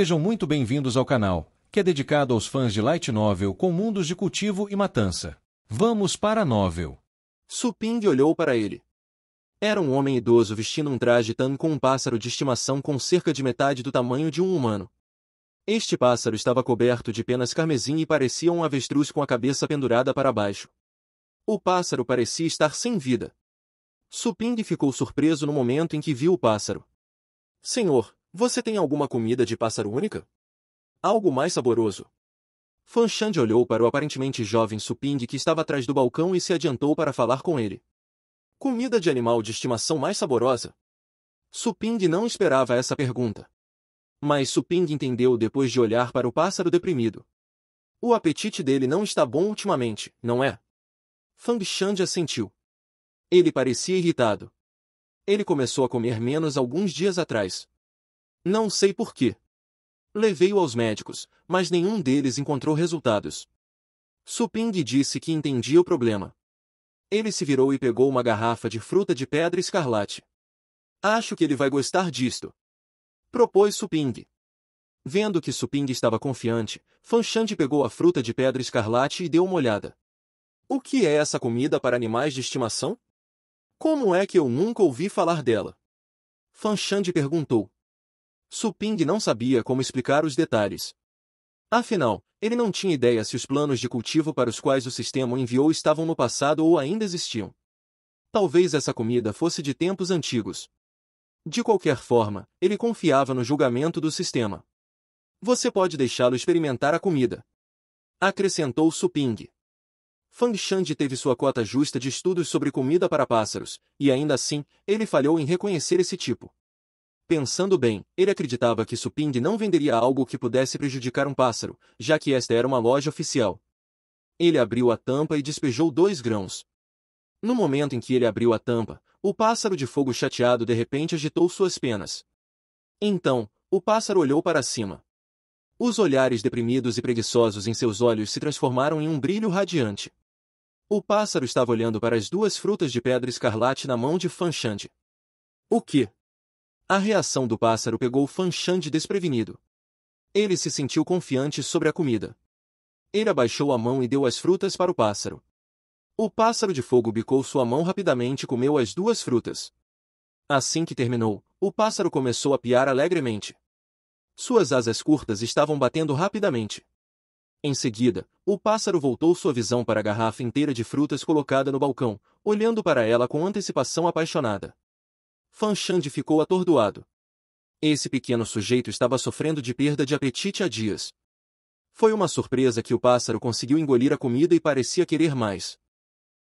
Sejam muito bem-vindos ao canal, que é dedicado aos fãs de Light Novel com mundos de cultivo e matança. Vamos para a novel. Su Ping olhou para ele. Era um homem idoso vestindo um traje tan com um pássaro de estimação com cerca de metade do tamanho de um humano. Este pássaro estava coberto de penas carmesim e parecia um avestruz com a cabeça pendurada para baixo. O pássaro parecia estar sem vida. Su Ping ficou surpreso no momento em que viu o pássaro. Senhor, você tem alguma comida de pássaro única? Algo mais saboroso? Fan Shan olhou para o aparentemente jovem Su Ping que estava atrás do balcão e se adiantou para falar com ele. Comida de animal de estimação mais saborosa? Su Ping não esperava essa pergunta. Mas Su Ping entendeu depois de olhar para o pássaro deprimido. O apetite dele não está bom ultimamente, não é? Fang Shan assentiu. Ele parecia irritado. Ele começou a comer menos alguns dias atrás. Não sei por quê. Levei-o aos médicos, mas nenhum deles encontrou resultados. Su Ping disse que entendia o problema. Ele se virou e pegou uma garrafa de fruta de pedra escarlate. Acho que ele vai gostar disto. Propôs Su Ping. Vendo que Su Ping estava confiante, Fan Shan pegou a fruta de pedra escarlate e deu uma olhada. O que é essa comida para animais de estimação? Como é que eu nunca ouvi falar dela? Fan Shan perguntou. Su Ping não sabia como explicar os detalhes. Afinal, ele não tinha ideia se os planos de cultivo para os quais o sistema o enviou estavam no passado ou ainda existiam. Talvez essa comida fosse de tempos antigos. De qualquer forma, ele confiava no julgamento do sistema. Você pode deixá-lo experimentar a comida. Acrescentou Su Ping. Fang Shan teve sua cota justa de estudos sobre comida para pássaros, e ainda assim, ele falhou em reconhecer esse tipo. Pensando bem, ele acreditava que Su Ping não venderia algo que pudesse prejudicar um pássaro, já que esta era uma loja oficial. Ele abriu a tampa e despejou 2 grãos. No momento em que ele abriu a tampa, o pássaro de fogo chateado de repente agitou suas penas. Então, o pássaro olhou para cima. Os olhares deprimidos e preguiçosos em seus olhos se transformaram em um brilho radiante. O pássaro estava olhando para as 2 frutas de pedra escarlate na mão de Fan Shan. O quê? A reação do pássaro pegou Fan Shan desprevenido. Ele se sentiu confiante sobre a comida. Ele abaixou a mão e deu as frutas para o pássaro. O pássaro de fogo bicou sua mão rapidamente e comeu as 2 frutas. Assim que terminou, o pássaro começou a piar alegremente. Suas asas curtas estavam batendo rapidamente. Em seguida, o pássaro voltou sua visão para a garrafa inteira de frutas colocada no balcão, olhando para ela com antecipação apaixonada. Fan Shan ficou atordoado. Esse pequeno sujeito estava sofrendo de perda de apetite há dias. Foi uma surpresa que o pássaro conseguiu engolir a comida e parecia querer mais.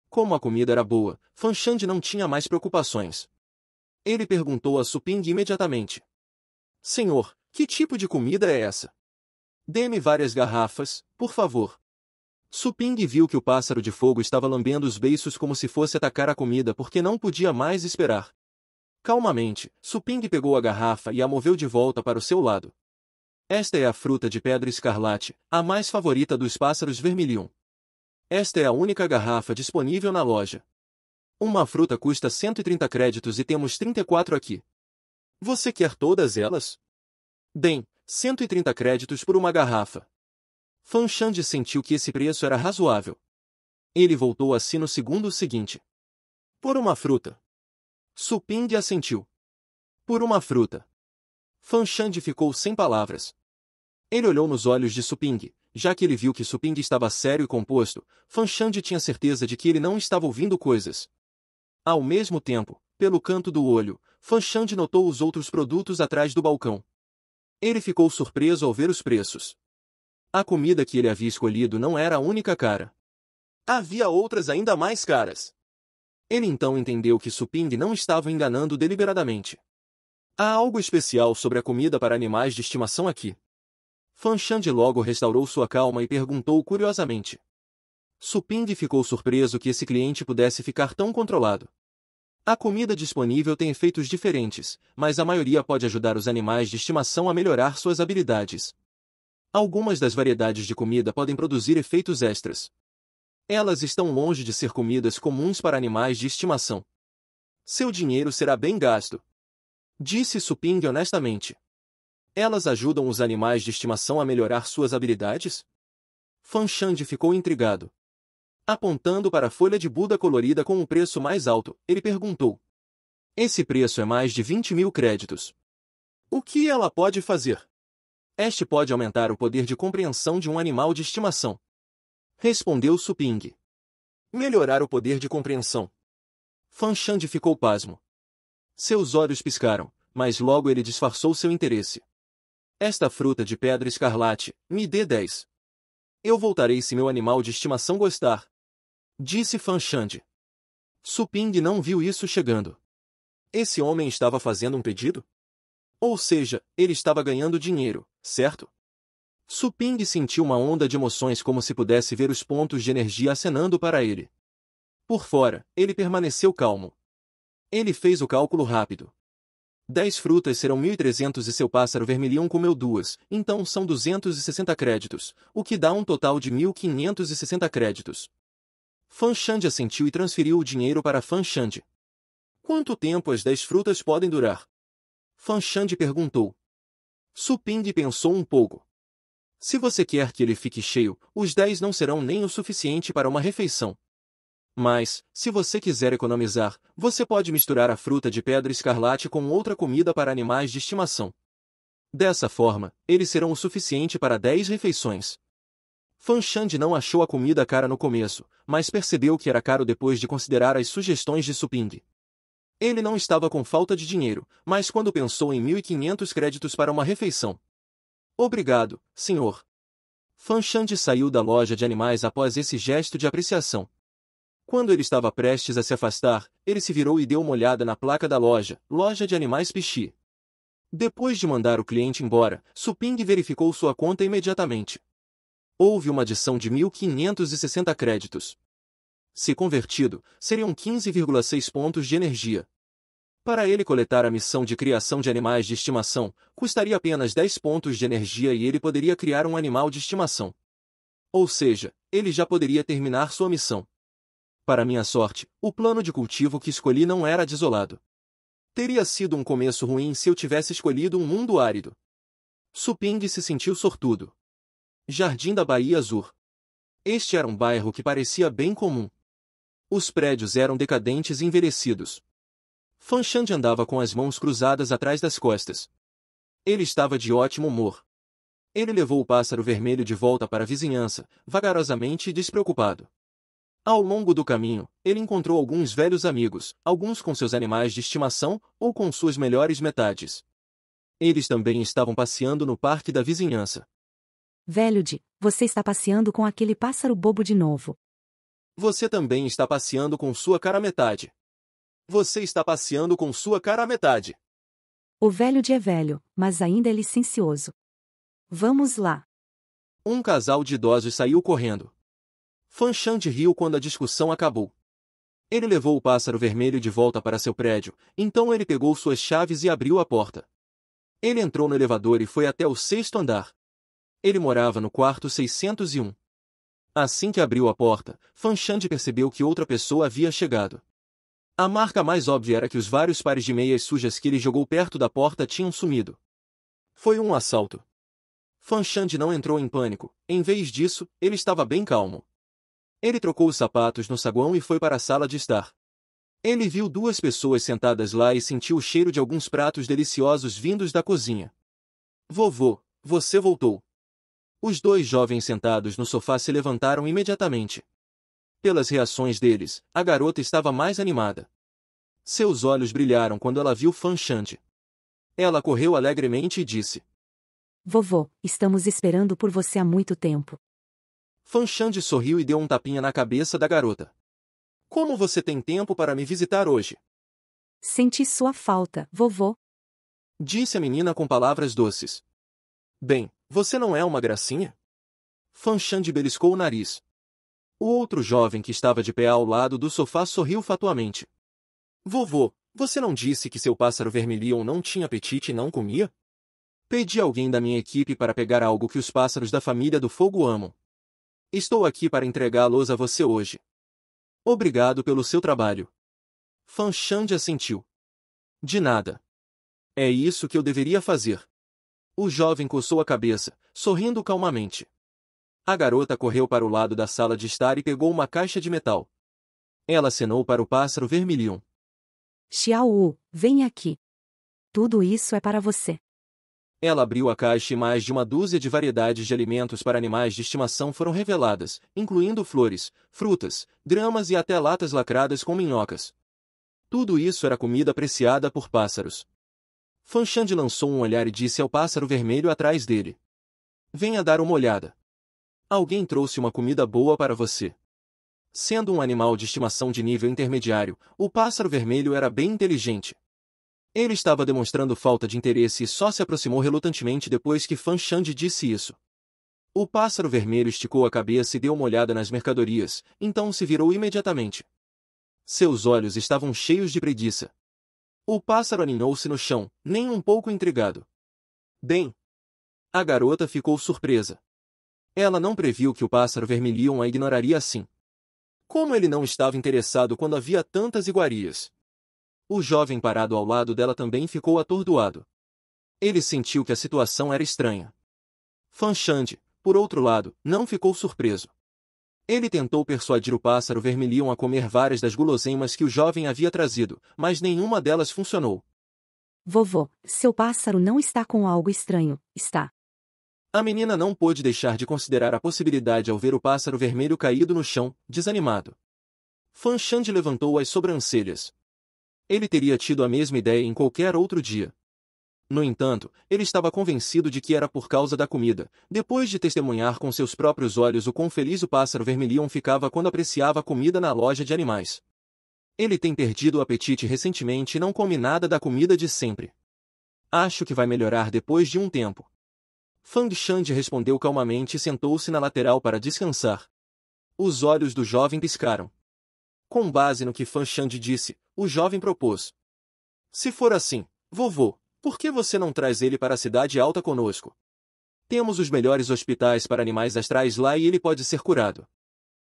Como a comida era boa, Fan Shan não tinha mais preocupações. Ele perguntou a Su Ping imediatamente. Senhor, que tipo de comida é essa? Dê-me várias garrafas, por favor. Su Ping viu que o pássaro de fogo estava lambendo os beiços como se fosse atacar a comida porque não podia mais esperar. Calmamente, Su Ping pegou a garrafa e a moveu de volta para o seu lado. Esta é a fruta de pedra escarlate, a mais favorita dos pássaros vermilion. Esta é a única garrafa disponível na loja. Uma fruta custa 130 créditos e temos 34 aqui. Você quer todas elas? Bem, 130 créditos por uma garrafa. Fan Shan sentiu que esse preço era razoável. Ele voltou a si no segundo seguinte. Por uma fruta. Su Ping assentiu. Por uma fruta. Fan Shan ficou sem palavras. Ele olhou nos olhos de Su Ping. Já que ele viu que Su Ping estava sério e composto, Fan Shan tinha certeza de que ele não estava ouvindo coisas. Ao mesmo tempo, pelo canto do olho, Fan Shan notou os outros produtos atrás do balcão. Ele ficou surpreso ao ver os preços. A comida que ele havia escolhido não era a única cara. Havia outras ainda mais caras. Ele então entendeu que Su Ping não estava enganando deliberadamente. Há algo especial sobre a comida para animais de estimação aqui. Fan Shan logo restaurou sua calma e perguntou curiosamente. Su Ping ficou surpreso que esse cliente pudesse ficar tão controlado. A comida disponível tem efeitos diferentes, mas a maioria pode ajudar os animais de estimação a melhorar suas habilidades. Algumas das variedades de comida podem produzir efeitos extras. Elas estão longe de ser comidas comuns para animais de estimação. Seu dinheiro será bem gasto. Disse Su Ping honestamente. Elas ajudam os animais de estimação a melhorar suas habilidades? Fan Shande ficou intrigado. Apontando para a folha de Buda colorida com o preço mais alto, ele perguntou. Esse preço é mais de 20.000 créditos. O que ela pode fazer? Este pode aumentar o poder de compreensão de um animal de estimação. Respondeu Suping. Melhorar o poder de compreensão. Fan Shande ficou pasmo. Seus olhos piscaram, mas logo ele disfarçou seu interesse. Esta fruta de pedra escarlate, me dê 10. Eu voltarei se meu animal de estimação gostar. Disse Fan Shande. Suping não viu isso chegando. Esse homem estava fazendo um pedido? Ou seja, ele estava ganhando dinheiro, certo? Suping sentiu uma onda de emoções como se pudesse ver os pontos de energia acenando para ele. Por fora, ele permaneceu calmo. Ele fez o cálculo rápido. 10 frutas serão 1.300 e seu pássaro vermelhão comeu 2, então são 260 créditos, o que dá um total de 1.560 créditos. Fan Shande assentiu e transferiu o dinheiro para Fan Shande. Quanto tempo as 10 frutas podem durar? Fan Shande perguntou. Suping pensou um pouco. Se você quer que ele fique cheio, os 10 não serão nem o suficiente para uma refeição. Mas, se você quiser economizar, você pode misturar a fruta de pedra escarlate com outra comida para animais de estimação. Dessa forma, eles serão o suficiente para 10 refeições. Fan Shande não achou a comida cara no começo, mas percebeu que era caro depois de considerar as sugestões de Suping. Ele não estava com falta de dinheiro, mas quando pensou em 1.500 créditos para uma refeição. Obrigado, senhor. Fan Shande saiu da loja de animais após esse gesto de apreciação. Quando ele estava prestes a se afastar, ele se virou e deu uma olhada na placa da loja, Loja de Animais Pichi. Depois de mandar o cliente embora, Suping verificou sua conta imediatamente. Houve uma adição de 1.560 créditos. Se convertido, seriam 15,6 pontos de energia. Para ele coletar a missão de criação de animais de estimação, custaria apenas 10 pontos de energia e ele poderia criar um animal de estimação. Ou seja, ele já poderia terminar sua missão. Para minha sorte, o plano de cultivo que escolhi não era desolado. Teria sido um começo ruim se eu tivesse escolhido um mundo árido. Suping se sentiu sortudo. Jardim da Baía Azul. Este era um bairro que parecia bem comum. Os prédios eram decadentes e envelhecidos. Fan Shande andava com as mãos cruzadas atrás das costas. Ele estava de ótimo humor. Ele levou o pássaro vermelho de volta para a vizinhança, vagarosamente e despreocupado. Ao longo do caminho, ele encontrou alguns velhos amigos, alguns com seus animais de estimação ou com suas melhores metades. Eles também estavam passeando no parque da vizinhança. Velho de, você está passeando com aquele pássaro bobo de novo. Você também está passeando com sua cara metade. Você está passeando com sua cara metade. O velho de é velho, mas ainda é licencioso. Vamos lá. Um casal de idosos saiu correndo. Fan Shande riu quando a discussão acabou. Ele levou o pássaro vermelho de volta para seu prédio, então ele pegou suas chaves e abriu a porta. Ele entrou no elevador e foi até o 6º andar. Ele morava no quarto 601. Assim que abriu a porta, Fan Shande percebeu que outra pessoa havia chegado. A marca mais óbvia era que os vários pares de meias sujas que ele jogou perto da porta tinham sumido. Foi um assalto. Fan Shande não entrou em pânico, em vez disso, ele estava bem calmo. Ele trocou os sapatos no saguão e foi para a sala de estar. Ele viu 2 pessoas sentadas lá e sentiu o cheiro de alguns pratos deliciosos vindos da cozinha. Vovô, você voltou. Os 2 jovens sentados no sofá se levantaram imediatamente. Pelas reações deles, a garota estava mais animada. Seus olhos brilharam quando ela viu Fan Shande. Ela correu alegremente e disse: Vovô, estamos esperando por você há muito tempo. Fan Shande sorriu e deu um tapinha na cabeça da garota. Como você tem tempo para me visitar hoje? Senti sua falta, vovô. Disse a menina com palavras doces. Bem, você não é uma gracinha? Fan Shande beliscou o nariz. O outro jovem que estava de pé ao lado do sofá sorriu fatuamente. Vovô, você não disse que seu pássaro vermelhão não tinha apetite e não comia? Pedi a alguém da minha equipe para pegar algo que os pássaros da família do fogo amam. Estou aqui para entregá-los a você hoje. Obrigado pelo seu trabalho. Fan Shande assentiu. De nada. É isso que eu deveria fazer. O jovem coçou a cabeça, sorrindo calmamente. A garota correu para o lado da sala de estar e pegou uma caixa de metal. Ela acenou para o pássaro vermelho. Xiao Wu, vem aqui. Tudo isso é para você. Ela abriu a caixa e mais de uma dúzia de variedades de alimentos para animais de estimação foram reveladas, incluindo flores, frutas, gramas e até latas lacradas com minhocas. Tudo isso era comida apreciada por pássaros. Fan Shande lançou um olhar e disse ao pássaro vermelho atrás dele: venha dar uma olhada. Alguém trouxe uma comida boa para você. Sendo um animal de estimação de nível intermediário, o pássaro vermelho era bem inteligente. Ele estava demonstrando falta de interesse e só se aproximou relutantemente depois que Fan Shande disse isso. O pássaro vermelho esticou a cabeça e deu uma olhada nas mercadorias, então se virou imediatamente. Seus olhos estavam cheios de preguiça. O pássaro aninhou-se no chão, nem um pouco intrigado. Bem, a garota ficou surpresa. Ela não previu que o pássaro vermelho a ignoraria assim. Como ele não estava interessado quando havia tantas iguarias? O jovem parado ao lado dela também ficou atordoado. Ele sentiu que a situação era estranha. Fan Shande, por outro lado, não ficou surpreso. Ele tentou persuadir o pássaro vermelho a comer várias das guloseimas que o jovem havia trazido, mas nenhuma delas funcionou. Vovô, seu pássaro não está com algo estranho, está? A menina não pôde deixar de considerar a possibilidade ao ver o pássaro vermelho caído no chão, desanimado. Fan Shande levantou as sobrancelhas. Ele teria tido a mesma ideia em qualquer outro dia. No entanto, ele estava convencido de que era por causa da comida, depois de testemunhar com seus próprios olhos o quão feliz o pássaro vermelho ficava quando apreciava a comida na loja de animais. Ele tem perdido o apetite recentemente e não come nada da comida de sempre. Acho que vai melhorar depois de um tempo. Fan Shande respondeu calmamente e sentou-se na lateral para descansar. Os olhos do jovem piscaram. Com base no que Fan Shande disse, o jovem propôs: se for assim, vovô, por que você não traz ele para a cidade alta conosco? Temos os melhores hospitais para animais astrais lá e ele pode ser curado.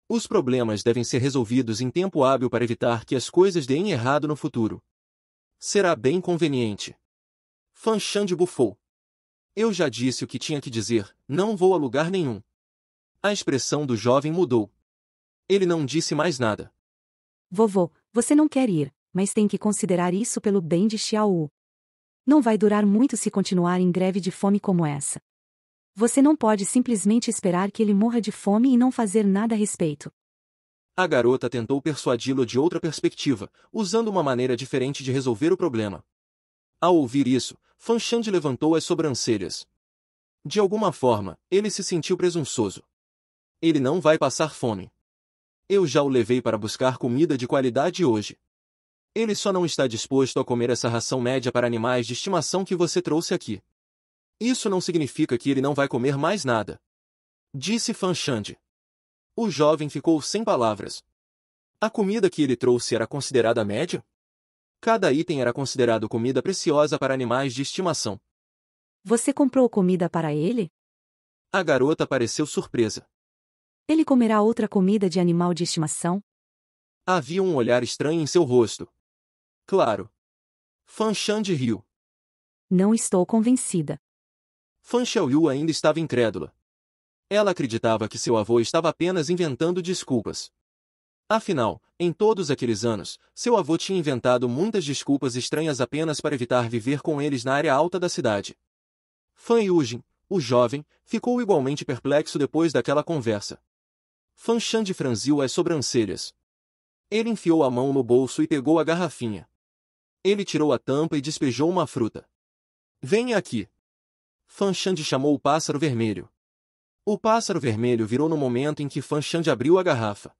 Os problemas devem ser resolvidos em tempo hábil para evitar que as coisas deem errado no futuro. Será bem conveniente. Fan Shande bufou. Eu já disse o que tinha que dizer, não vou a lugar nenhum. A expressão do jovem mudou. Ele não disse mais nada. Vovô, você não quer ir, mas tem que considerar isso pelo bem de Xiao Wu. Não vai durar muito se continuar em greve de fome como essa. Você não pode simplesmente esperar que ele morra de fome e não fazer nada a respeito. A garota tentou persuadi-lo de outra perspectiva, usando uma maneira diferente de resolver o problema. Ao ouvir isso, Fan Shande levantou as sobrancelhas. De alguma forma, ele se sentiu presunçoso. Ele não vai passar fome. Eu já o levei para buscar comida de qualidade hoje. Ele só não está disposto a comer essa ração média para animais de estimação que você trouxe aqui. Isso não significa que ele não vai comer mais nada. Disse Fan Shande. O jovem ficou sem palavras. A comida que ele trouxe era considerada média? Cada item era considerado comida preciosa para animais de estimação. Você comprou comida para ele? A garota pareceu surpresa. Ele comerá outra comida de animal de estimação? Havia um olhar estranho em seu rosto. Claro. Fan Shande riu. Não estou convencida. Fan Xiaoyu ainda estava incrédula. Ela acreditava que seu avô estava apenas inventando desculpas. Afinal, em todos aqueles anos, seu avô tinha inventado muitas desculpas estranhas apenas para evitar viver com eles na área alta da cidade. Fan Yujin, o jovem, ficou igualmente perplexo depois daquela conversa. Fan Shande franziu as sobrancelhas. Ele enfiou a mão no bolso e pegou a garrafinha. Ele tirou a tampa e despejou uma fruta. Venha aqui. Fan Shande chamou o pássaro vermelho. O pássaro vermelho virou no momento em que Fan Shande abriu a garrafa.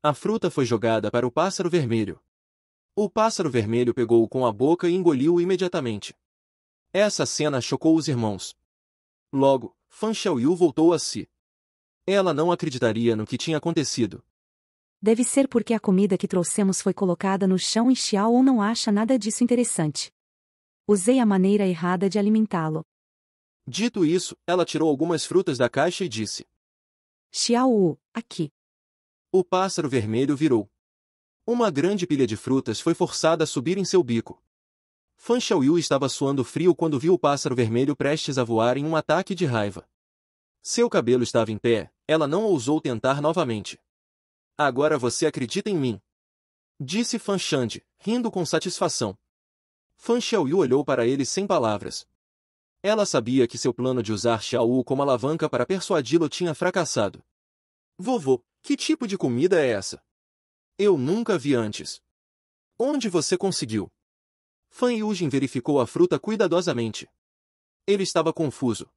A fruta foi jogada para o pássaro vermelho. O pássaro vermelho pegou-o com a boca e engoliu-o imediatamente. Essa cena chocou os irmãos. Logo, Fan Xiaoyu voltou a si. Ela não acreditaria no que tinha acontecido. Deve ser porque a comida que trouxemos foi colocada no chão e Xiao Wu não acha nada disso interessante. Usei a maneira errada de alimentá-lo. Dito isso, ela tirou algumas frutas da caixa e disse: Xiao Wu, aqui. O pássaro vermelho virou. Uma grande pilha de frutas foi forçada a subir em seu bico. Fan Xiaoyu estava suando frio quando viu o pássaro vermelho prestes a voar em um ataque de raiva. Seu cabelo estava em pé, ela não ousou tentar novamente. Agora você acredita em mim? Disse Fan Shande, rindo com satisfação. Fan Xiaoyu olhou para ele sem palavras. Ela sabia que seu plano de usar Xiaoyu como alavanca para persuadi-lo tinha fracassado. Vovô, que tipo de comida é essa? Eu nunca vi antes. Onde você conseguiu? Fan Yujin verificou a fruta cuidadosamente. Ele estava confuso.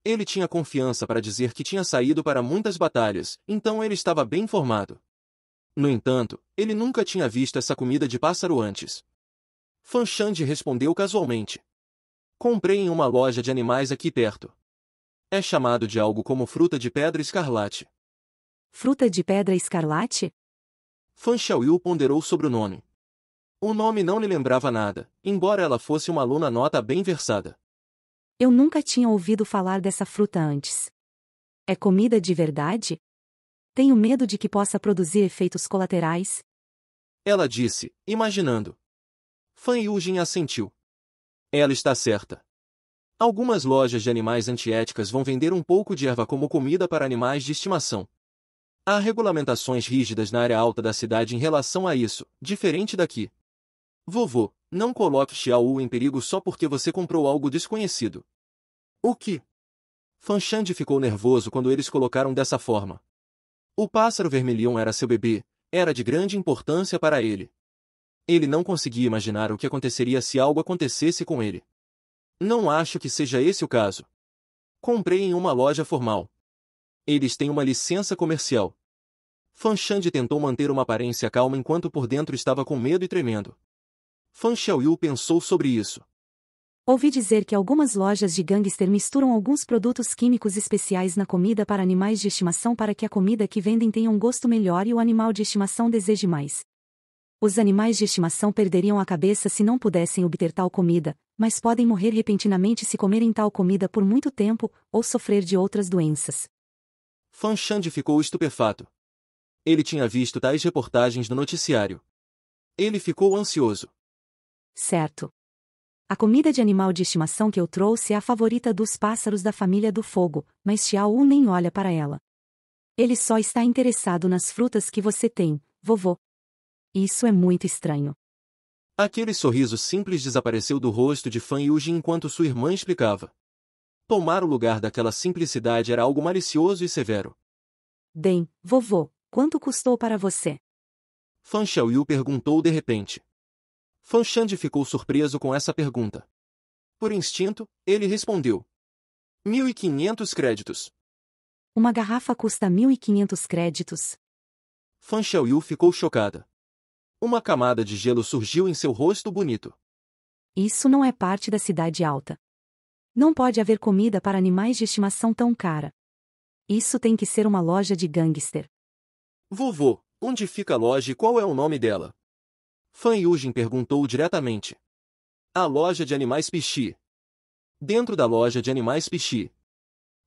Ele tinha confiança para dizer que tinha saído para muitas batalhas, então ele estava bem informado. No entanto, ele nunca tinha visto essa comida de pássaro antes. Fan Shande respondeu casualmente. Comprei em uma loja de animais aqui perto. É chamado de algo como fruta de pedra escarlate. Fruta de pedra escarlate? Fan Xiaoyu ponderou sobre o nome. O nome não lhe lembrava nada, embora ela fosse uma aluna nota bem versada. Eu nunca tinha ouvido falar dessa fruta antes. É comida de verdade? Tenho medo de que possa produzir efeitos colaterais. Ela disse, imaginando. Fan Yujin assentiu. Ela está certa. Algumas lojas de animais antiéticas vão vender um pouco de erva como comida para animais de estimação. Há regulamentações rígidas na área alta da cidade em relação a isso, diferente daqui. Vovô, não coloque Xiaoyu em perigo só porque você comprou algo desconhecido. O que? Fan Shande ficou nervoso quando eles colocaram dessa forma. O pássaro vermelhão era seu bebê, era de grande importância para ele. Ele não conseguia imaginar o que aconteceria se algo acontecesse com ele. Não acho que seja esse o caso. Comprei em uma loja formal. Eles têm uma licença comercial. Fan Shande tentou manter uma aparência calma enquanto por dentro estava com medo e tremendo. Fan Xiaoyu pensou sobre isso. Ouvi dizer que algumas lojas de gangster misturam alguns produtos químicos especiais na comida para animais de estimação para que a comida que vendem tenha um gosto melhor e o animal de estimação deseje mais. Os animais de estimação perderiam a cabeça se não pudessem obter tal comida, mas podem morrer repentinamente se comerem tal comida por muito tempo, ou sofrer de outras doenças. Fan Shande ficou estupefato. Ele tinha visto tais reportagens no noticiário. Ele ficou ansioso. Certo. A comida de animal de estimação que eu trouxe é a favorita dos pássaros da família do fogo, mas Xiaoyu nem olha para ela. Ele só está interessado nas frutas que você tem, vovô. Isso é muito estranho. Aquele sorriso simples desapareceu do rosto de Fan Yujin enquanto sua irmã explicava. Tomar o lugar daquela simplicidade era algo malicioso e severo. Bem, vovô, quanto custou para você? Fan Xiaoyu perguntou de repente. Fan Shande ficou surpreso com essa pergunta. Por instinto, ele respondeu. 1.500 créditos. Uma garrafa custa 1.500 créditos. Fan Xiaoyu ficou chocada. Uma camada de gelo surgiu em seu rosto bonito. Isso não é parte da cidade alta. Não pode haver comida para animais de estimação tão cara. Isso tem que ser uma loja de gangster. Vovô, onde fica a loja e qual é o nome dela? Fan Yujin perguntou diretamente. A loja de animais Pichi. Dentro da loja de animais Pichi.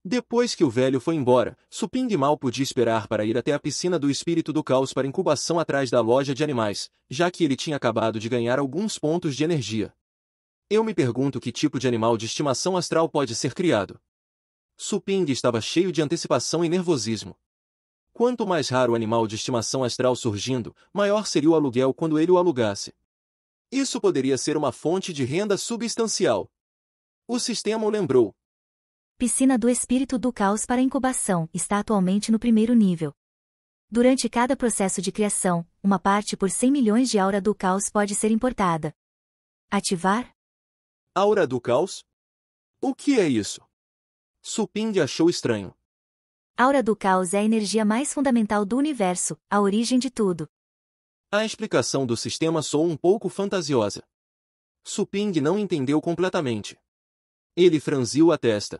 Depois que o velho foi embora, Suping mal podia esperar para ir até a piscina do espírito do caos para incubação atrás da loja de animais, já que ele tinha acabado de ganhar alguns pontos de energia. Eu me pergunto que tipo de animal de estimação astral pode ser criado. Suping estava cheio de antecipação e nervosismo. Quanto mais raro o animal de estimação astral surgindo, maior seria o aluguel quando ele o alugasse. Isso poderia ser uma fonte de renda substancial. O sistema o lembrou. Piscina do Espírito do Caos para incubação está atualmente no primeiro nível. Durante cada processo de criação, uma parte por 100 milhões de aura do caos pode ser importada. Ativar? Aura do caos? O que é isso? Suping achou estranho. Aura do caos é a energia mais fundamental do universo, a origem de tudo. A explicação do sistema soou um pouco fantasiosa. Suping não entendeu completamente. Ele franziu a testa.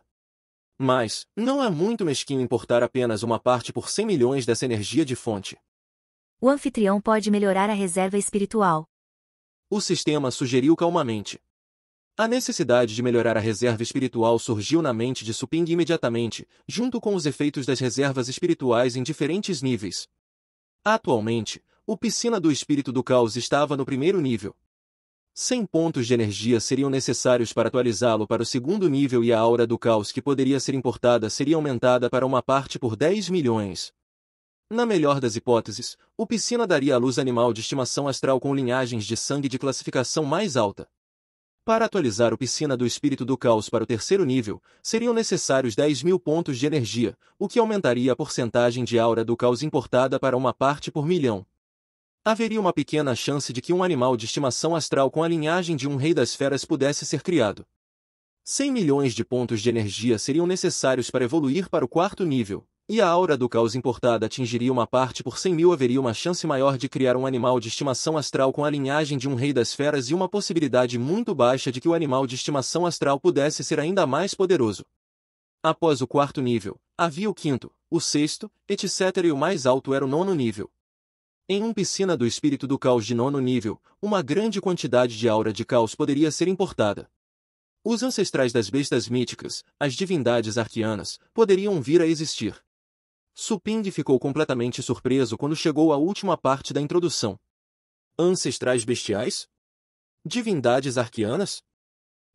Mas, não é muito mesquinho importar apenas uma parte por 100 milhões dessa energia de fonte. O anfitrião pode melhorar a reserva espiritual. O sistema sugeriu calmamente. A necessidade de melhorar a reserva espiritual surgiu na mente de Suping imediatamente, junto com os efeitos das reservas espirituais em diferentes níveis. Atualmente, o Piscina do Espírito do Caos estava no primeiro nível. 100 pontos de energia seriam necessários para atualizá-lo para o segundo nível e a aura do caos que poderia ser importada seria aumentada para uma parte por 10 milhões. Na melhor das hipóteses, o Piscina daria à luz animal de estimação astral com linhagens de sangue de classificação mais alta. Para atualizar o Piscina do espírito do caos para o terceiro nível, seriam necessários 10.000 pontos de energia, o que aumentaria a porcentagem de aura do caos importada para uma parte por milhão. Haveria uma pequena chance de que um animal de estimação astral com a linhagem de um rei das feras pudesse ser criado. 100 milhões de pontos de energia seriam necessários para evoluir para o quarto nível, e a aura do caos importada atingiria uma parte por 100.000. Haveria uma chance maior de criar um animal de estimação astral com a linhagem de um rei das feras e uma possibilidade muito baixa de que o animal de estimação astral pudesse ser ainda mais poderoso. Após o quarto nível, havia o quinto, o sexto, etc. e o mais alto era o nono nível. Em um Piscina do espírito do caos de nono nível, uma grande quantidade de aura de caos poderia ser importada. Os ancestrais das bestas míticas, as divindades arquianas, poderiam vir a existir. Suping ficou completamente surpreso quando chegou à última parte da introdução. Ancestrais bestiais? Divindades arquianas?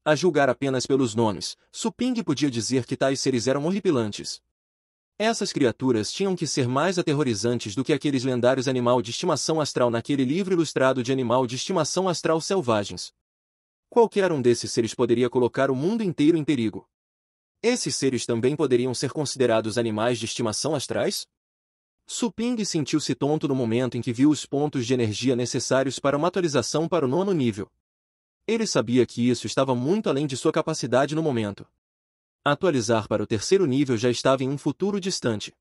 A julgar apenas pelos nomes, Suping podia dizer que tais seres eram horripilantes. Essas criaturas tinham que ser mais aterrorizantes do que aqueles lendários animal de estimação astral naquele livro ilustrado de animal de estimação astral selvagens. Qualquer um desses seres poderia colocar o mundo inteiro em perigo. Esses seres também poderiam ser considerados animais de estimação astrais? Suping sentiu-se tonto no momento em que viu os pontos de energia necessários para uma atualização para o nono nível. Ele sabia que isso estava muito além de sua capacidade no momento. Atualizar para o terceiro nível já estava em um futuro distante.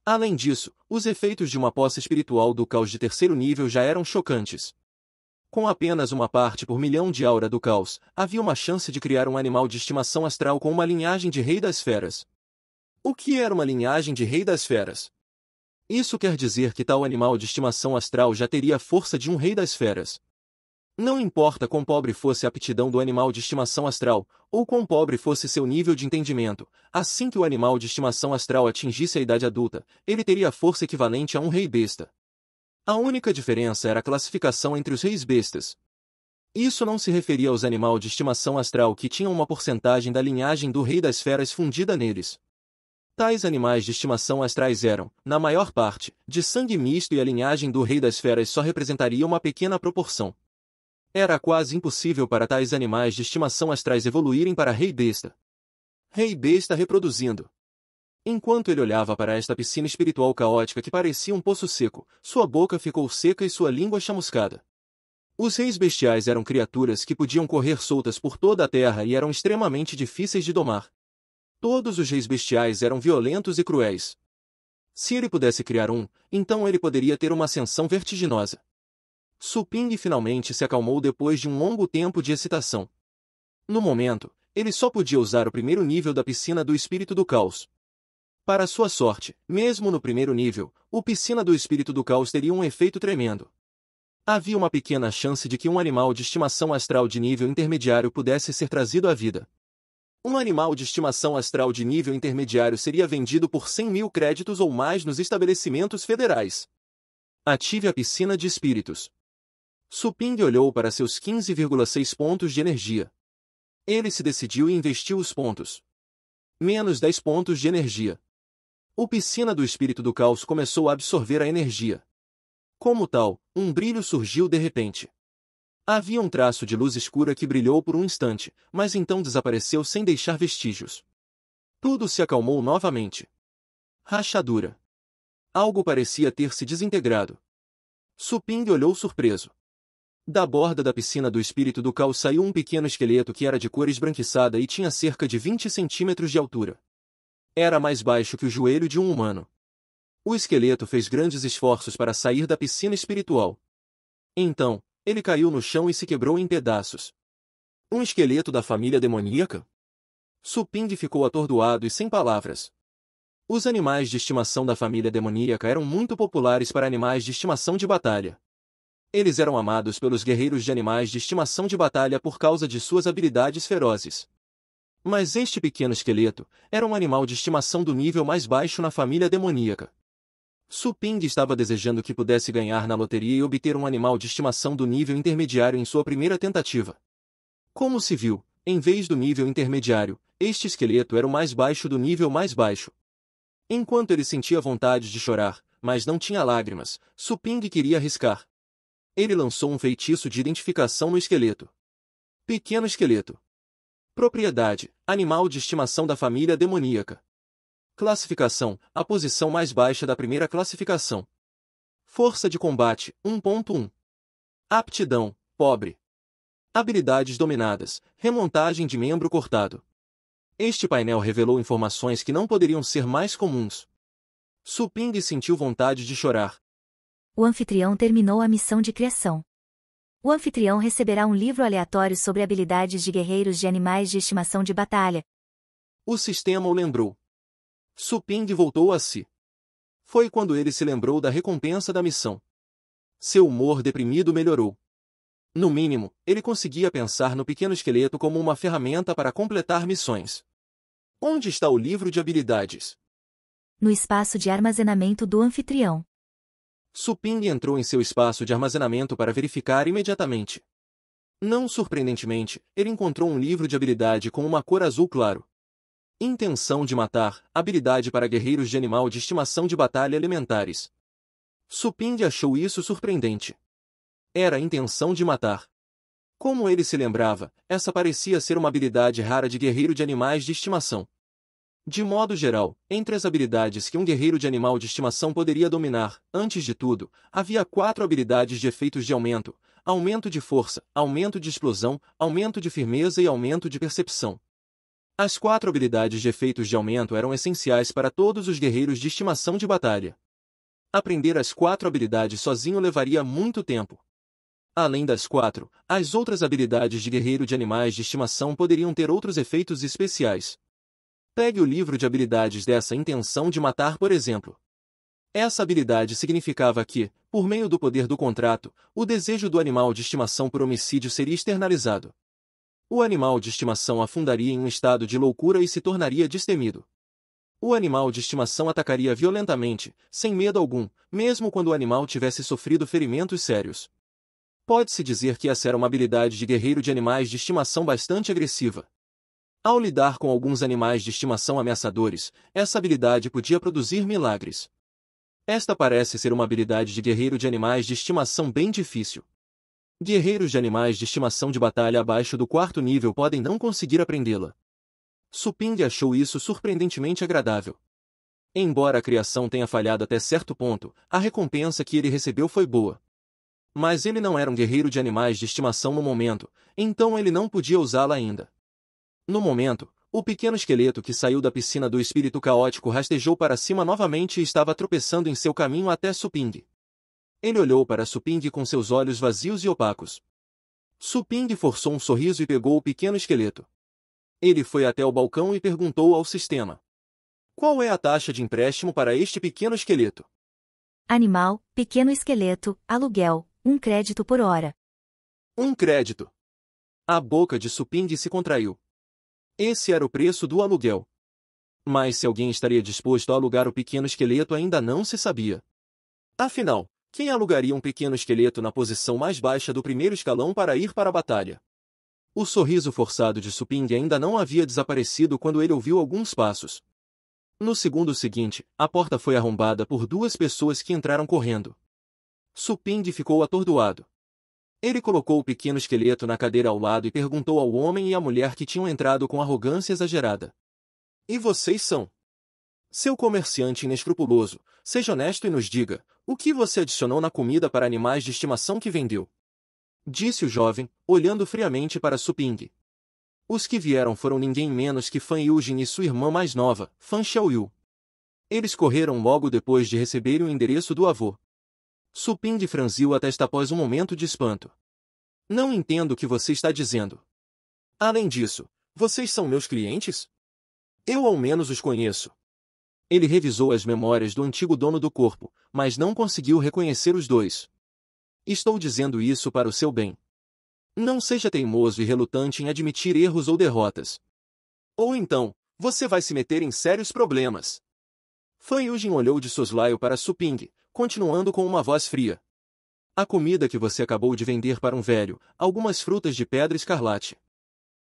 Além disso, os efeitos de uma posse espiritual do caos de terceiro nível já eram chocantes. Com apenas uma parte por milhão de aura do caos, havia uma chance de criar um animal de estimação astral com uma linhagem de rei das feras. O que era uma linhagem de rei das feras? Isso quer dizer que tal animal de estimação astral já teria a força de um rei das feras. Não importa quão pobre fosse a aptidão do animal de estimação astral, ou quão pobre fosse seu nível de entendimento, assim que o animal de estimação astral atingisse a idade adulta, ele teria a força equivalente a um rei besta. A única diferença era a classificação entre os reis bestas. Isso não se referia aos animais de estimação astral que tinham uma porcentagem da linhagem do rei das feras fundida neles. Tais animais de estimação astrais eram, na maior parte, de sangue misto e a linhagem do rei das feras só representaria uma pequena proporção. Era quase impossível para tais animais de estimação astrais evoluírem para rei besta. Rei besta reproduzindo. Enquanto ele olhava para esta piscina espiritual caótica que parecia um poço seco, sua boca ficou seca e sua língua chamuscada. Os reis bestiais eram criaturas que podiam correr soltas por toda a terra e eram extremamente difíceis de domar. Todos os reis bestiais eram violentos e cruéis. Se ele pudesse criar um, então ele poderia ter uma ascensão vertiginosa. Suping finalmente se acalmou depois de um longo tempo de excitação. No momento, ele só podia usar o primeiro nível da piscina do espírito do caos. Para sua sorte, mesmo no primeiro nível, o piscina do espírito do caos teria um efeito tremendo. Havia uma pequena chance de que um animal de estimação astral de nível intermediário pudesse ser trazido à vida. Um animal de estimação astral de nível intermediário seria vendido por 100.000 créditos ou mais nos estabelecimentos federais. Ative a piscina de espíritos. Suping olhou para seus 15,6 pontos de energia. Ele se decidiu e investiu os pontos. Menos 10 pontos de energia. O piscina do espírito do caos começou a absorver a energia. Como tal, um brilho surgiu de repente. Havia um traço de luz escura que brilhou por um instante, mas então desapareceu sem deixar vestígios. Tudo se acalmou novamente. Rachadura. Algo parecia ter se desintegrado. Suping olhou surpreso. Da borda da piscina do espírito do caos saiu um pequeno esqueleto que era de cor esbranquiçada e tinha cerca de 20 centímetros de altura. Era mais baixo que o joelho de um humano. O esqueleto fez grandes esforços para sair da piscina espiritual. Então, ele caiu no chão e se quebrou em pedaços. Um esqueleto da família demoníaca? Suping ficou atordoado e sem palavras. Os animais de estimação da família demoníaca eram muito populares para animais de estimação de batalha. Eles eram amados pelos guerreiros de animais de estimação de batalha por causa de suas habilidades ferozes. Mas este pequeno esqueleto era um animal de estimação do nível mais baixo na família demoníaca. Suping estava desejando que pudesse ganhar na loteria e obter um animal de estimação do nível intermediário em sua primeira tentativa. Como se viu, em vez do nível intermediário, este esqueleto era o mais baixo do nível mais baixo. Enquanto ele sentia vontade de chorar, mas não tinha lágrimas, Suping queria arriscar. Ele lançou um feitiço de identificação no esqueleto. Pequeno esqueleto. Propriedade: animal de estimação da família demoníaca. Classificação: a posição mais baixa da primeira classificação. Força de combate: 1.1. Aptidão: pobre. Habilidades dominadas: remontagem de membro cortado. Este painel revelou informações que não poderiam ser mais comuns. Suping sentiu vontade de chorar. O anfitrião terminou a missão de criação. O anfitrião receberá um livro aleatório sobre habilidades de guerreiros de animais de estimação de batalha. O sistema o lembrou. Suping voltou a si. Foi quando ele se lembrou da recompensa da missão. Seu humor deprimido melhorou. No mínimo, ele conseguia pensar no pequeno esqueleto como uma ferramenta para completar missões. Onde está o livro de habilidades? No espaço de armazenamento do anfitrião. Suping entrou em seu espaço de armazenamento para verificar imediatamente. Não surpreendentemente, ele encontrou um livro de habilidade com uma cor azul claro. Intenção de matar, habilidade para guerreiros de animal de estimação de batalha elementares. Suping achou isso surpreendente. Era a intenção de matar. Como ele se lembrava, essa parecia ser uma habilidade rara de guerreiro de animais de estimação. De modo geral, entre as habilidades que um guerreiro de animal de estimação poderia dominar, antes de tudo, havia 4 habilidades de efeitos de aumento: aumento de força, aumento de explosão, aumento de firmeza e aumento de percepção. As 4 habilidades de efeitos de aumento eram essenciais para todos os guerreiros de estimação de batalha. Aprender as 4 habilidades sozinho levaria muito tempo. Além das 4, as outras habilidades de guerreiro de animais de estimação poderiam ter outros efeitos especiais. Pegue o livro de habilidades dessa intenção de matar, por exemplo. Essa habilidade significava que, por meio do poder do contrato, o desejo do animal de estimação por homicídio seria externalizado. O animal de estimação afundaria em um estado de loucura e se tornaria destemido. O animal de estimação atacaria violentamente, sem medo algum, mesmo quando o animal tivesse sofrido ferimentos sérios. Pode-se dizer que essa era uma habilidade de guerreiro de animais de estimação bastante agressiva. Ao lidar com alguns animais de estimação ameaçadores, essa habilidade podia produzir milagres. Esta parece ser uma habilidade de guerreiro de animais de estimação bem difícil. Guerreiros de animais de estimação de batalha abaixo do 4º nível podem não conseguir aprendê-la. Suping achou isso surpreendentemente agradável. Embora a criação tenha falhado até certo ponto, a recompensa que ele recebeu foi boa. Mas ele não era um guerreiro de animais de estimação no momento, então ele não podia usá-la ainda. No momento, o pequeno esqueleto que saiu da piscina do espírito caótico rastejou para cima novamente e estava tropeçando em seu caminho até Suping. Ele olhou para Suping com seus olhos vazios e opacos. Suping forçou um sorriso e pegou o pequeno esqueleto. Ele foi até o balcão e perguntou ao sistema: qual é a taxa de empréstimo para este pequeno esqueleto? Animal, pequeno esqueleto, aluguel, 1 crédito por hora. 1 crédito. A boca de Suping se contraiu. Esse era o preço do aluguel. Mas se alguém estaria disposto a alugar o pequeno esqueleto ainda não se sabia. Afinal, quem alugaria um pequeno esqueleto na posição mais baixa do primeiro escalão para ir para a batalha? O sorriso forçado de Suping ainda não havia desaparecido quando ele ouviu alguns passos. No segundo seguinte, a porta foi arrombada por 2 pessoas que entraram correndo. Suping ficou atordoado. Ele colocou o pequeno esqueleto na cadeira ao lado e perguntou ao homem e à mulher que tinham entrado com arrogância exagerada: e vocês são? Seu comerciante inescrupuloso, seja honesto e nos diga, o que você adicionou na comida para animais de estimação que vendeu? Disse o jovem, olhando friamente para Suping. Os que vieram foram ninguém menos que Fan Yujin e sua irmã mais nova, Fan Xiaoyu. Eles correram logo depois de receberem o endereço do avô. Suping franziu a testa após um momento de espanto. Não entendo o que você está dizendo. Além disso, vocês são meus clientes? Eu ao menos os conheço. Ele revisou as memórias do antigo dono do corpo, mas não conseguiu reconhecer os 2. Estou dizendo isso para o seu bem. Não seja teimoso e relutante em admitir erros ou derrotas. Ou então, você vai se meter em sérios problemas. Fan Yujin olhou de soslaio para Su Ping, continuando com uma voz fria. A comida que você acabou de vender para um velho, algumas frutas de pedra escarlate.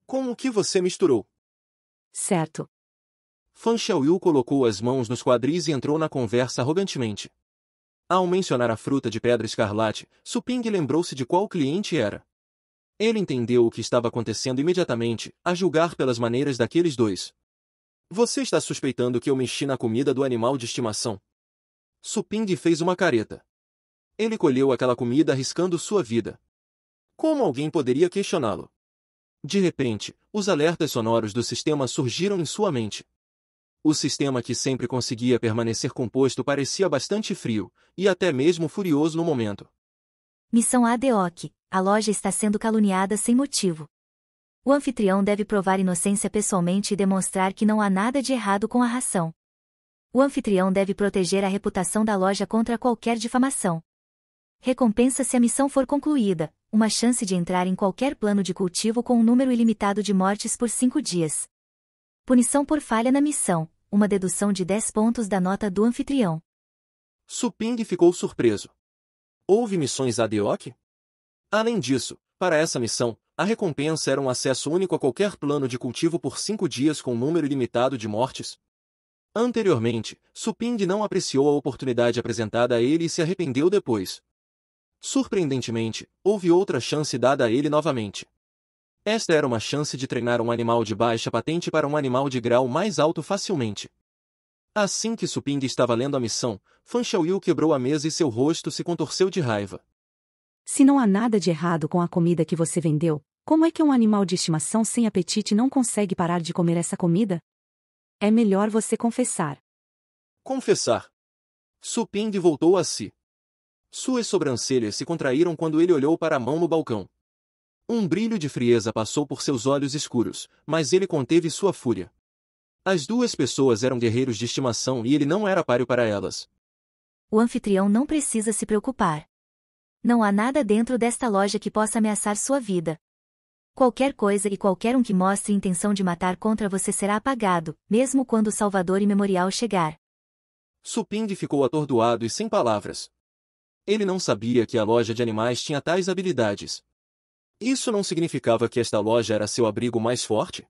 Com o que você misturou? Certo. Fan Xiaoyu colocou as mãos nos quadris e entrou na conversa arrogantemente. Ao mencionar a fruta de pedra escarlate, Su Ping lembrou-se de qual cliente era. Ele entendeu o que estava acontecendo imediatamente, a julgar pelas maneiras daqueles dois. Você está suspeitando que eu mexi na comida do animal de estimação? Su Ping fez uma careta. Ele colheu aquela comida arriscando sua vida. Como alguém poderia questioná-lo? De repente, os alertas sonoros do sistema surgiram em sua mente. O sistema que sempre conseguia permanecer composto parecia bastante frio, e até mesmo furioso no momento. Missão ADOC. A loja está sendo caluniada sem motivo. O anfitrião deve provar inocência pessoalmente e demonstrar que não há nada de errado com a ração. O anfitrião deve proteger a reputação da loja contra qualquer difamação. Recompensa se a missão for concluída, uma chance de entrar em qualquer plano de cultivo com um número ilimitado de mortes por 5 dias. Punição por falha na missão, uma dedução de 10 pontos da nota do anfitrião. Su Ping ficou surpreso. Houve missões ADOC? Além disso, para essa missão, a recompensa era um acesso único a qualquer plano de cultivo por 5 dias com um número ilimitado de mortes. Anteriormente, Su Ping não apreciou a oportunidade apresentada a ele e se arrependeu depois. Surpreendentemente, houve outra chance dada a ele novamente. Esta era uma chance de treinar um animal de baixa patente para um animal de grau mais alto facilmente. Assim que Su Ping estava lendo a missão, Fan Xiaoyu quebrou a mesa e seu rosto se contorceu de raiva. Se não há nada de errado com a comida que você vendeu, como é que um animal de estimação sem apetite não consegue parar de comer essa comida? É melhor você confessar. Confessar. Su Ping voltou a si. Suas sobrancelhas se contraíram quando ele olhou para a mão no balcão. Um brilho de frieza passou por seus olhos escuros, mas ele conteve sua fúria. As duas pessoas eram guerreiros de estimação e ele não era páreo para elas. O anfitrião não precisa se preocupar. Não há nada dentro desta loja que possa ameaçar sua vida. Qualquer coisa e qualquer um que mostre intenção de matar contra você será apagado, mesmo quando o Salvador Imemorial chegar. Su Ping ficou atordoado e sem palavras. Ele não sabia que a loja de animais tinha tais habilidades. Isso não significava que esta loja era seu abrigo mais forte?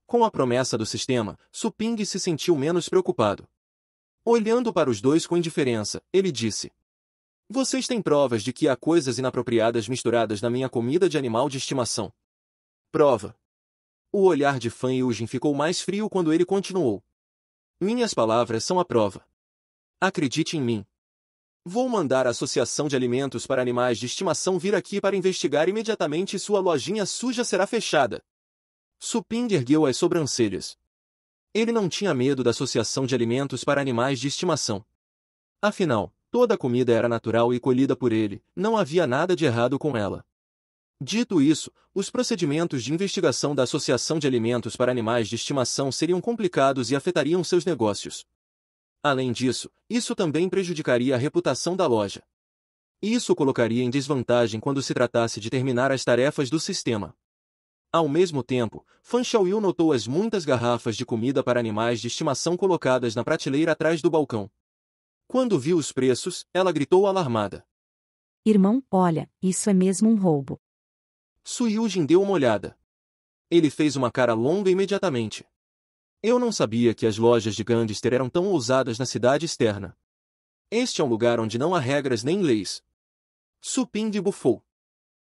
Com a promessa do sistema, Su Ping se sentiu menos preocupado. Olhando para os dois com indiferença, ele disse: Vocês têm provas de que há coisas inapropriadas misturadas na minha comida de animal de estimação. Prova. O olhar de Fan Yujin ficou mais frio quando ele continuou. Minhas palavras são a prova. Acredite em mim. Vou mandar a Associação de Alimentos para Animais de Estimação vir aqui para investigar imediatamente e sua lojinha suja será fechada. Su Ping ergueu as sobrancelhas. Ele não tinha medo da Associação de Alimentos para Animais de Estimação. Afinal, toda a comida era natural e colhida por ele, não havia nada de errado com ela. Dito isso, os procedimentos de investigação da Associação de Alimentos para Animais de Estimação seriam complicados e afetariam seus negócios. Além disso, isso também prejudicaria a reputação da loja. Isso colocaria em desvantagem quando se tratasse de terminar as tarefas do sistema. Ao mesmo tempo, Fan Xiaoyu notou as muitas garrafas de comida para animais de estimação colocadas na prateleira atrás do balcão. Quando viu os preços, ela gritou alarmada. Irmão, olha, isso é mesmo um roubo. Su Yujin deu uma olhada. Ele fez uma cara longa imediatamente. Eu não sabia que as lojas de gangster eram tão ousadas na cidade externa. Este é um lugar onde não há regras nem leis. Su Ping bufou.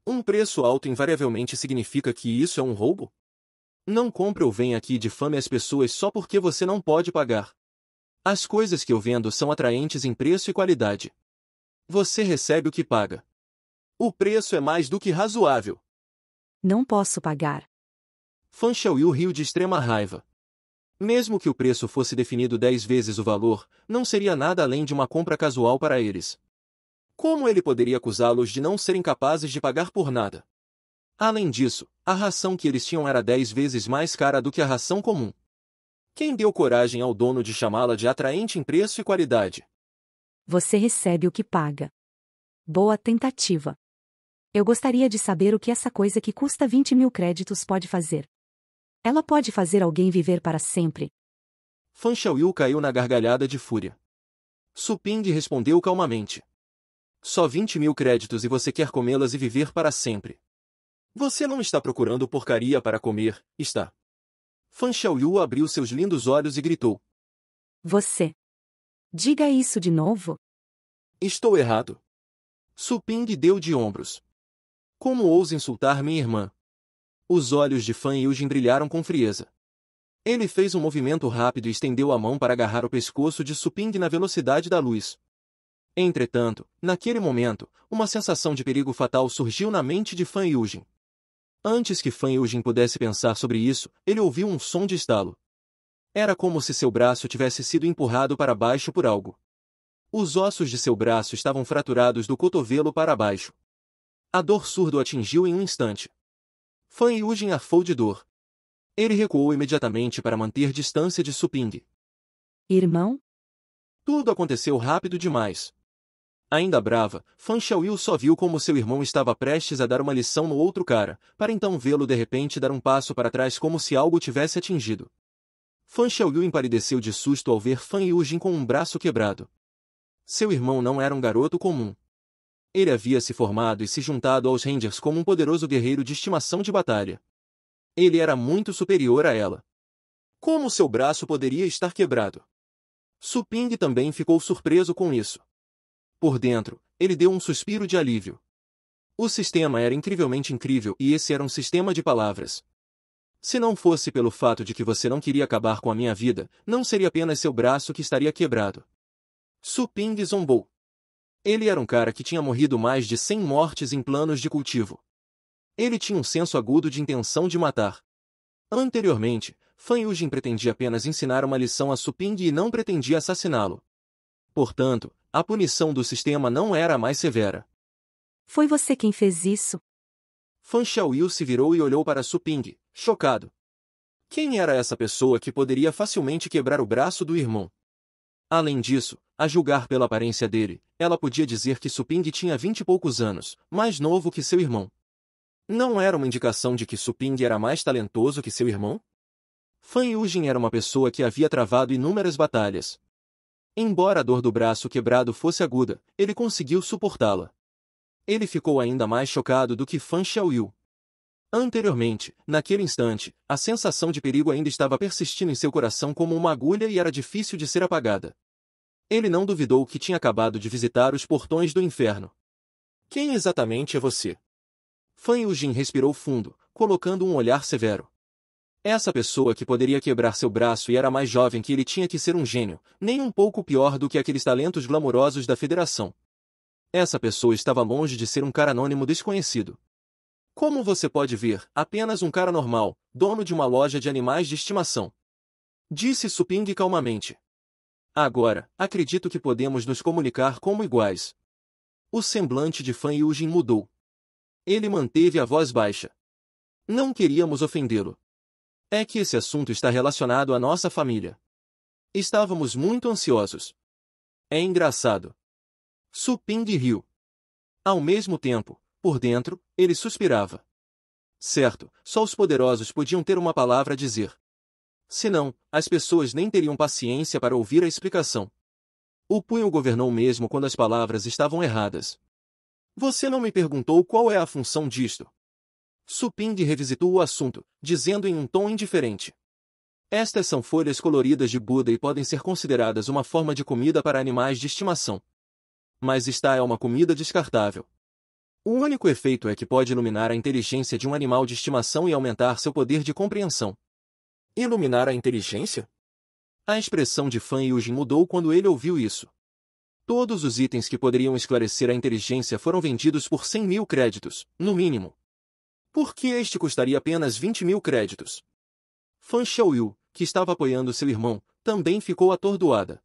Um preço alto invariavelmente significa que isso é um roubo? Não compre ou venha aqui e difame as pessoas só porque você não pode pagar. As coisas que eu vendo são atraentes em preço e qualidade. Você recebe o que paga. O preço é mais do que razoável. Não posso pagar. Fan Xiaoyu riu de extrema raiva. Mesmo que o preço fosse definido 10 vezes o valor, não seria nada além de uma compra casual para eles. Como ele poderia acusá-los de não serem capazes de pagar por nada? Além disso, a ração que eles tinham era 10 vezes mais cara do que a ração comum. Quem deu coragem ao dono de chamá-la de atraente em preço e qualidade? Você recebe o que paga. Boa tentativa. Eu gostaria de saber o que essa coisa que custa 20.000 créditos pode fazer. Ela pode fazer alguém viver para sempre. Fan Xiaoyu caiu na gargalhada de fúria. Su Ping respondeu calmamente. Só 20.000 créditos e você quer comê-las e viver para sempre. Você não está procurando porcaria para comer, está? Fan Xiaoyu abriu seus lindos olhos e gritou. Você. Diga isso de novo. Estou errado. Su Ping deu de ombros. Como ousa insultar minha irmã? Os olhos de Fan Yujin brilharam com frieza. Ele fez um movimento rápido e estendeu a mão para agarrar o pescoço de Su Ping na velocidade da luz. Entretanto, naquele momento, uma sensação de perigo fatal surgiu na mente de Fan Yujin. Antes que Fan Yujin pudesse pensar sobre isso, ele ouviu um som de estalo. Era como se seu braço tivesse sido empurrado para baixo por algo. Os ossos de seu braço estavam fraturados do cotovelo para baixo. A dor surda o atingiu em um instante. Fan Yujin arfou de dor. Ele recuou imediatamente para manter distância de Su Ping. Irmão? Tudo aconteceu rápido demais. Ainda brava, Fan Xiaoyu só viu como seu irmão estava prestes a dar uma lição no outro cara, para então vê-lo de repente dar um passo para trás como se algo tivesse atingido. Fan Xiaoyu empalideceu de susto ao ver Fan Yujin com um braço quebrado. Seu irmão não era um garoto comum. Ele havia se formado e se juntado aos Rangers como um poderoso guerreiro de estimação de batalha. Ele era muito superior a ela. Como seu braço poderia estar quebrado? Su Ping também ficou surpreso com isso. Por dentro, ele deu um suspiro de alívio. O sistema era incrivelmente incrível e esse era um sistema de palavras. Se não fosse pelo fato de que você não queria acabar com a minha vida, não seria apenas seu braço que estaria quebrado. Su Ping zombou. Ele era um cara que tinha morrido mais de 100 mortes em planos de cultivo. Ele tinha um senso agudo de intenção de matar. Anteriormente, Fan Yujin pretendia apenas ensinar uma lição a Su Ping e não pretendia assassiná-lo. Portanto, a punição do sistema não era a mais severa. Foi você quem fez isso? Fan Xiaoyu se virou e olhou para Su Ping, chocado. Quem era essa pessoa que poderia facilmente quebrar o braço do irmão? Além disso, a julgar pela aparência dele, ela podia dizer que Su Ping tinha 20 e poucos anos, mais novo que seu irmão. Não era uma indicação de que Su Ping era mais talentoso que seu irmão? Fan Yujin era uma pessoa que havia travado inúmeras batalhas. Embora a dor do braço quebrado fosse aguda, ele conseguiu suportá-la. Ele ficou ainda mais chocado do que Fan Xiaoyu. Anteriormente, naquele instante, a sensação de perigo ainda estava persistindo em seu coração como uma agulha e era difícil de ser apagada. Ele não duvidou que tinha acabado de visitar os portões do inferno. Quem exatamente é você? Fan Yujin respirou fundo, colocando um olhar severo. Essa pessoa que poderia quebrar seu braço e era mais jovem que ele tinha que ser um gênio, nem um pouco pior do que aqueles talentos glamourosos da Federação. Essa pessoa estava longe de ser um cara anônimo desconhecido. Como você pode ver, apenas um cara normal, dono de uma loja de animais de estimação. Disse Su Ping calmamente. Agora, acredito que podemos nos comunicar como iguais. O semblante de Fan Yujin mudou. Ele manteve a voz baixa. Não queríamos ofendê-lo. É que esse assunto está relacionado à nossa família. Estávamos muito ansiosos. É engraçado. Su Ping riu. Ao mesmo tempo, por dentro, ele suspirava. Certo, só os poderosos podiam ter uma palavra a dizer. Senão, as pessoas nem teriam paciência para ouvir a explicação. O punho governou mesmo quando as palavras estavam erradas. Você não me perguntou qual é a função disto. Su Ping revisitou o assunto, dizendo em um tom indiferente. Estas são folhas coloridas de Buda e podem ser consideradas uma forma de comida para animais de estimação. Mas esta é uma comida descartável. O único efeito é que pode iluminar a inteligência de um animal de estimação e aumentar seu poder de compreensão. Iluminar a inteligência? A expressão de Fan Yujin mudou quando ele ouviu isso. Todos os itens que poderiam esclarecer a inteligência foram vendidos por 100.000 créditos, no mínimo. Por que este custaria apenas 20.000 créditos? Fan Xiaoyu, que estava apoiando seu irmão, também ficou atordoada.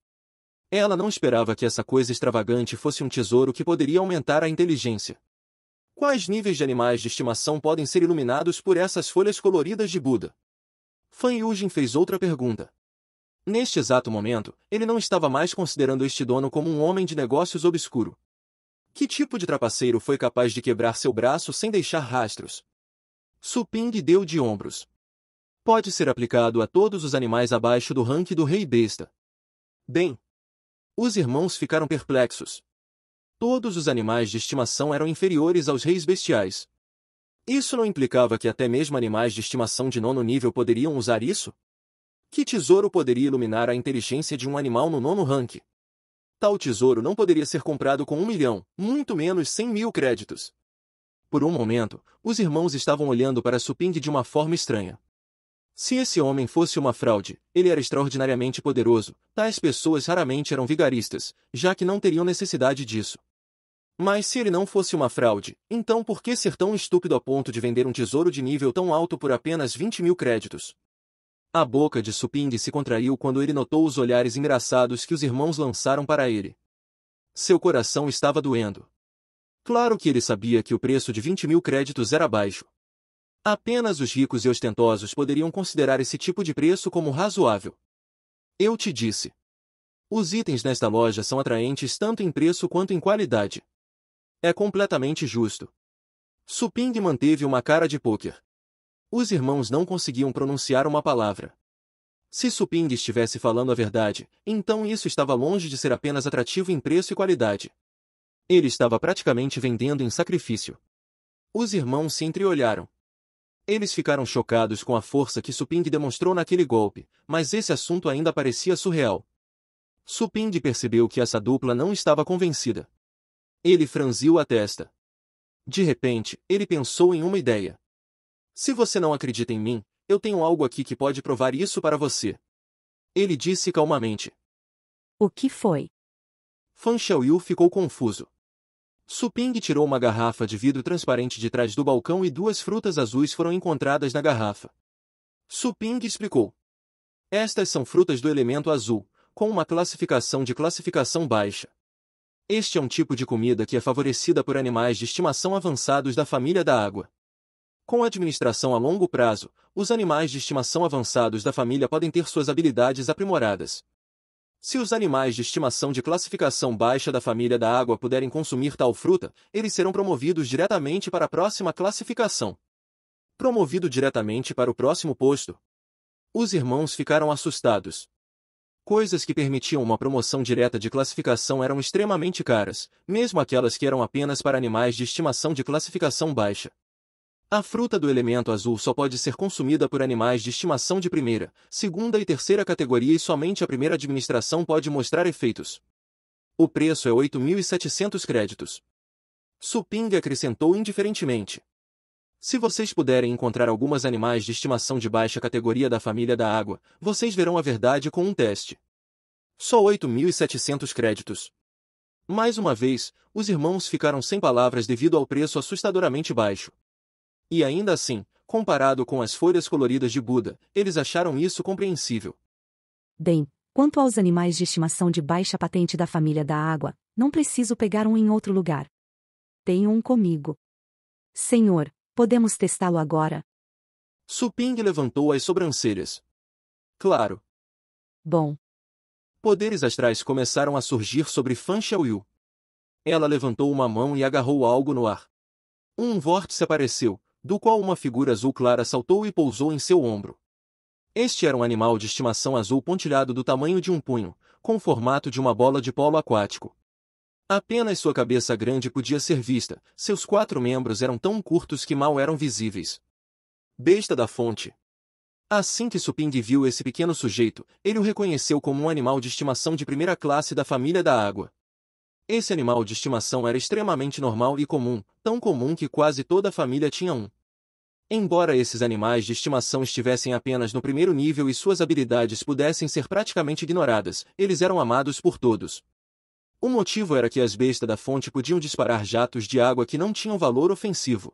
Ela não esperava que essa coisa extravagante fosse um tesouro que poderia aumentar a inteligência. Quais níveis de animais de estimação podem ser iluminados por essas folhas coloridas de Buda? Fan Yujin fez outra pergunta. Neste exato momento, ele não estava mais considerando este dono como um homem de negócios obscuro. Que tipo de trapaceiro foi capaz de quebrar seu braço sem deixar rastros? Su Ping deu de ombros. Pode ser aplicado a todos os animais abaixo do ranking do rei besta. Bem, os irmãos ficaram perplexos. Todos os animais de estimação eram inferiores aos reis bestiais. Isso não implicava que até mesmo animais de estimação de 9º nível poderiam usar isso? Que tesouro poderia iluminar a inteligência de um animal no 9º rank? Tal tesouro não poderia ser comprado com 1 milhão, muito menos 100.000 créditos. Por um momento, os irmãos estavam olhando para Suping de uma forma estranha. Se esse homem fosse uma fraude, ele era extraordinariamente poderoso, tais pessoas raramente eram vigaristas, já que não teriam necessidade disso. Mas se ele não fosse uma fraude, então por que ser tão estúpido a ponto de vender um tesouro de nível tão alto por apenas 20.000 créditos? A boca de Suping se contraiu quando ele notou os olhares engraçados que os irmãos lançaram para ele. Seu coração estava doendo. Claro que ele sabia que o preço de 20.000 créditos era baixo. Apenas os ricos e ostentosos poderiam considerar esse tipo de preço como razoável. Eu te disse. Os itens nesta loja são atraentes tanto em preço quanto em qualidade. É completamente justo. Suping manteve uma cara de pôquer. Os irmãos não conseguiam pronunciar uma palavra. Se Suping estivesse falando a verdade, então isso estava longe de ser apenas atrativo em preço e qualidade. Ele estava praticamente vendendo em sacrifício. Os irmãos se entreolharam. Eles ficaram chocados com a força que Suping demonstrou naquele golpe, mas esse assunto ainda parecia surreal. Suping percebeu que essa dupla não estava convencida. Ele franziu a testa. De repente, ele pensou em uma ideia. Se você não acredita em mim, eu tenho algo aqui que pode provar isso para você. Ele disse calmamente. O que foi? Fan Xiaoyu ficou confuso. Suping tirou uma garrafa de vidro transparente de trás do balcão e 2 frutas azuis foram encontradas na garrafa. Suping explicou. Estas são frutas do elemento azul, com uma classificação de classificação baixa. Este é um tipo de comida que é favorecida por animais de estimação avançados da família da água. Com a administração a longo prazo, os animais de estimação avançados da família podem ter suas habilidades aprimoradas. Se os animais de estimação de classificação baixa da família da água puderem consumir tal fruta, eles serão promovidos diretamente para a próxima classificação. Promovido diretamente para o próximo posto. Os irmãos ficaram assustados. Coisas que permitiam uma promoção direta de classificação eram extremamente caras, mesmo aquelas que eram apenas para animais de estimação de classificação baixa. A fruta do elemento azul só pode ser consumida por animais de estimação de primeira, segunda e terceira categoria e somente a primeira administração pode mostrar efeitos. O preço é 8.700 créditos. Suping acrescentou indiferentemente. Se vocês puderem encontrar algumas animais de estimação de baixa categoria da família da água, vocês verão a verdade com um teste. Só 8.700 créditos. Mais uma vez, os irmãos ficaram sem palavras devido ao preço assustadoramente baixo. E ainda assim, comparado com as folhas coloridas de Buda, eles acharam isso compreensível. Bem, quanto aos animais de estimação de baixa patente da família da água, não preciso pegar um em outro lugar. Tenho um comigo. Senhor, podemos testá-lo agora? Suping levantou as sobrancelhas. Claro. Bom. Poderes astrais começaram a surgir sobre Fan Xiaoyu. Ela levantou uma mão e agarrou algo no ar. Um vórtice apareceu, do qual uma figura azul clara saltou e pousou em seu ombro. Este era um animal de estimação azul pontilhado do tamanho de um punho, com o formato de uma bola de polo aquático. Apenas sua cabeça grande podia ser vista, seus 4 membros eram tão curtos que mal eram visíveis. Besta da fonte. Assim que Suping viu esse pequeno sujeito, ele o reconheceu como um animal de estimação de primeira classe da família da água. Esse animal de estimação era extremamente normal e comum, tão comum que quase toda a família tinha um. Embora esses animais de estimação estivessem apenas no primeiro nível e suas habilidades pudessem ser praticamente ignoradas, eles eram amados por todos. O motivo era que as bestas da fonte podiam disparar jatos de água que não tinham valor ofensivo.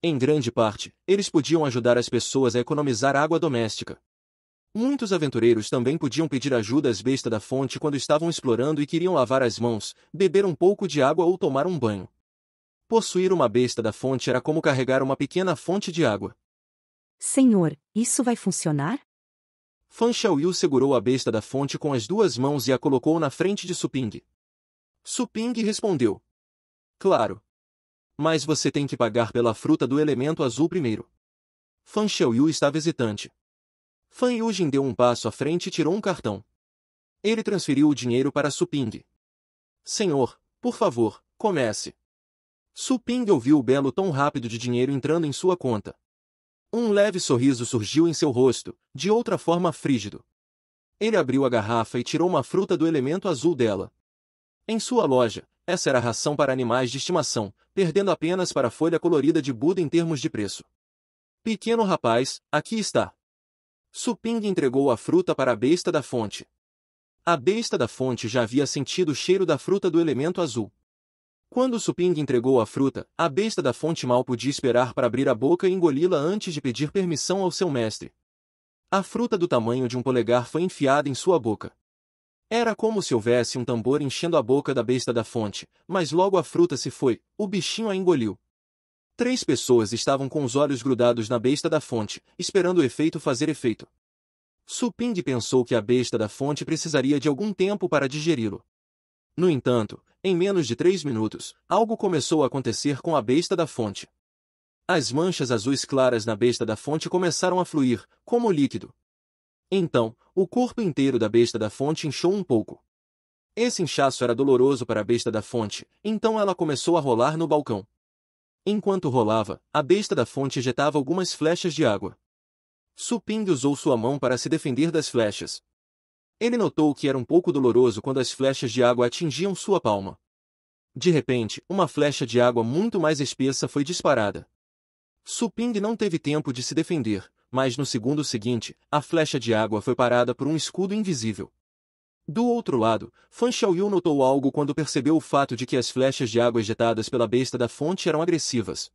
Em grande parte, eles podiam ajudar as pessoas a economizar água doméstica. Muitos aventureiros também podiam pedir ajuda às bestas da fonte quando estavam explorando e queriam lavar as mãos, beber um pouco de água ou tomar um banho. Possuir uma besta da fonte era como carregar uma pequena fonte de água. Senhor, isso vai funcionar? Fan Xiaoyu segurou a besta da fonte com as 2 mãos e a colocou na frente de Suping. Suping respondeu. Claro. Mas você tem que pagar pela fruta do elemento azul primeiro. Fan Xiaoyu estava hesitante. Fan Yujin deu um passo à frente e tirou um cartão. Ele transferiu o dinheiro para Su Ping. Senhor, por favor, comece. Su Ping ouviu o belo tom rápido de dinheiro entrando em sua conta. Um leve sorriso surgiu em seu rosto, de outra forma frígido. Ele abriu a garrafa e tirou uma fruta do elemento azul dela. Em sua loja, essa era a ração para animais de estimação, perdendo apenas para a folha colorida de Buda em termos de preço. Pequeno rapaz, aqui está. Su Ping entregou a fruta para a besta da fonte. A besta da fonte já havia sentido o cheiro da fruta do elemento azul. Quando Su Ping entregou a fruta, a besta da fonte mal podia esperar para abrir a boca e engoli-la antes de pedir permissão ao seu mestre. A fruta do tamanho de um polegar foi enfiada em sua boca. Era como se houvesse um tambor enchendo a boca da besta da fonte, mas logo a fruta se foi, o bichinho a engoliu. 3 pessoas estavam com os olhos grudados na besta da fonte, esperando o efeito fazer efeito. Su Ping pensou que a besta da fonte precisaria de algum tempo para digeri-lo. No entanto, em menos de 3 minutos, algo começou a acontecer com a besta da fonte. As manchas azuis claras na besta da fonte começaram a fluir, como líquido. Então, o corpo inteiro da besta da fonte inchou um pouco. Esse inchaço era doloroso para a besta da fonte, então ela começou a rolar no balcão. Enquanto rolava, a besta da fonte ejetava algumas flechas de água. Su Ping usou sua mão para se defender das flechas. Ele notou que era um pouco doloroso quando as flechas de água atingiam sua palma. De repente, uma flecha de água muito mais espessa foi disparada. Su Ping não teve tempo de se defender, mas no segundo seguinte, a flecha de água foi parada por um escudo invisível. Do outro lado, Fan Xiaoyu notou algo quando percebeu o fato de que as flechas de água ejetadas pela besta da fonte eram agressivas.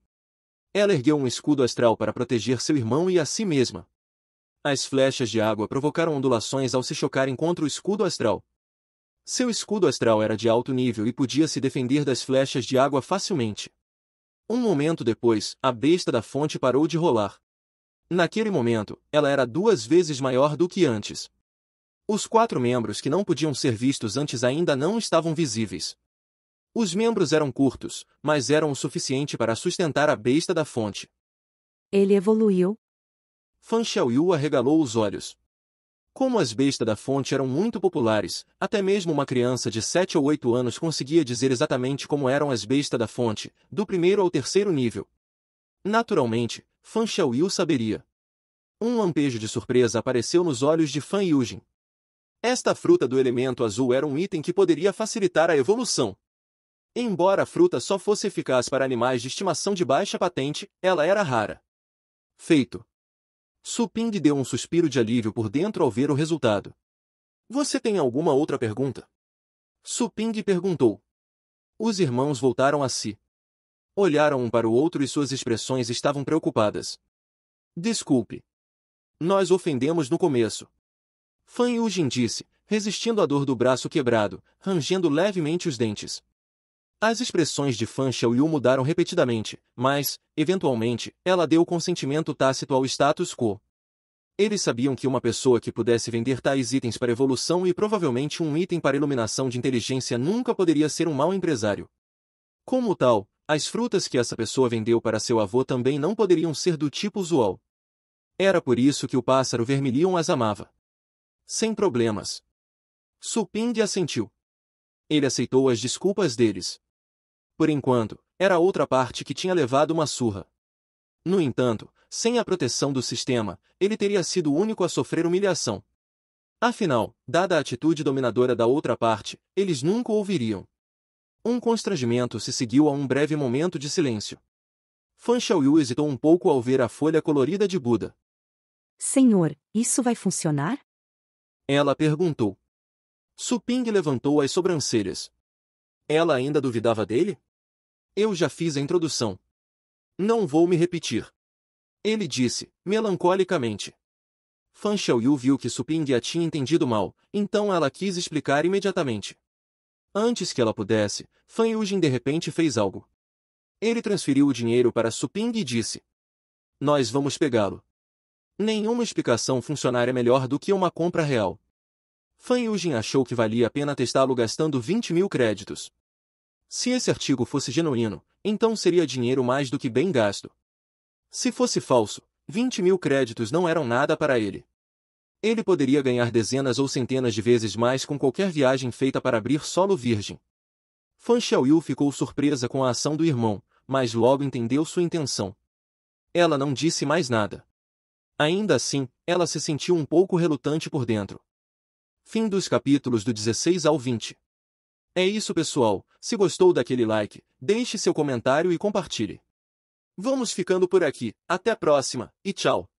Ela ergueu um escudo astral para proteger seu irmão e a si mesma. As flechas de água provocaram ondulações ao se chocarem contra o escudo astral. Seu escudo astral era de alto nível e podia se defender das flechas de água facilmente. Um momento depois, a besta da fonte parou de rolar. Naquele momento, ela era 2 vezes maior do que antes. Os 4 membros que não podiam ser vistos antes ainda não estavam visíveis. Os membros eram curtos, mas eram o suficiente para sustentar a besta da fonte. Ele evoluiu. Fan Xiaoyu arregalou os olhos. Como as bestas da fonte eram muito populares, até mesmo uma criança de 7 ou 8 anos conseguia dizer exatamente como eram as bestas da fonte, do 1º ao 3º nível. Naturalmente, Fan Xiaoyu saberia. Um lampejo de surpresa apareceu nos olhos de Fan Yujin. Esta fruta do elemento azul era um item que poderia facilitar a evolução. Embora a fruta só fosse eficaz para animais de estimação de baixa patente, ela era rara. Feito. Su Ping deu um suspiro de alívio por dentro ao ver o resultado. Você tem alguma outra pergunta? Su Ping perguntou. Os irmãos voltaram a si. Olharam um para o outro e suas expressões estavam preocupadas. Desculpe. Nós ofendemos no começo. Fan Yujin disse, resistindo à dor do braço quebrado, rangendo levemente os dentes. As expressões de Fan Xiaoyu mudaram repetidamente, mas, eventualmente, ela deu consentimento tácito ao status quo. Eles sabiam que uma pessoa que pudesse vender tais itens para evolução e provavelmente um item para iluminação de inteligência nunca poderia ser um mau empresário. Como tal, as frutas que essa pessoa vendeu para seu avô também não poderiam ser do tipo usual. Era por isso que o pássaro vermilion as amava. Sem problemas. Su Ping assentiu. Ele aceitou as desculpas deles. Por enquanto, era a outra parte que tinha levado uma surra. No entanto, sem a proteção do sistema, ele teria sido o único a sofrer humilhação. Afinal, dada a atitude dominadora da outra parte, eles nunca o ouviriam. Um constrangimento se seguiu a um breve momento de silêncio. Fan Xiaoyu hesitou um pouco ao ver a folha colorida de Buda. Senhor, isso vai funcionar? Ela perguntou. Su Ping levantou as sobrancelhas. Ela ainda duvidava dele? Eu já fiz a introdução. Não vou me repetir. Ele disse, melancolicamente. Fan Xiaoyu viu que Su Ping a tinha entendido mal, então ela quis explicar imediatamente. Antes que ela pudesse, Fan Yujin de repente fez algo. Ele transferiu o dinheiro para Su Ping e disse. Nós vamos pegá-lo. Nenhuma explicação funcionaria melhor do que uma compra real. Fan Yujin achou que valia a pena testá-lo gastando 20.000 créditos. Se esse artigo fosse genuíno, então seria dinheiro mais do que bem gasto. Se fosse falso, 20.000 créditos não eram nada para ele. Ele poderia ganhar dezenas ou centenas de vezes mais com qualquer viagem feita para abrir solo virgem. Fan Xiaoyu ficou surpresa com a ação do irmão, mas logo entendeu sua intenção. Ela não disse mais nada. Ainda assim, ela se sentiu um pouco relutante por dentro. Fim dos capítulos do 16 ao 20. É isso, pessoal. Se gostou daquele like, deixe seu comentário e compartilhe. Vamos ficando por aqui. Até a próxima, e tchau!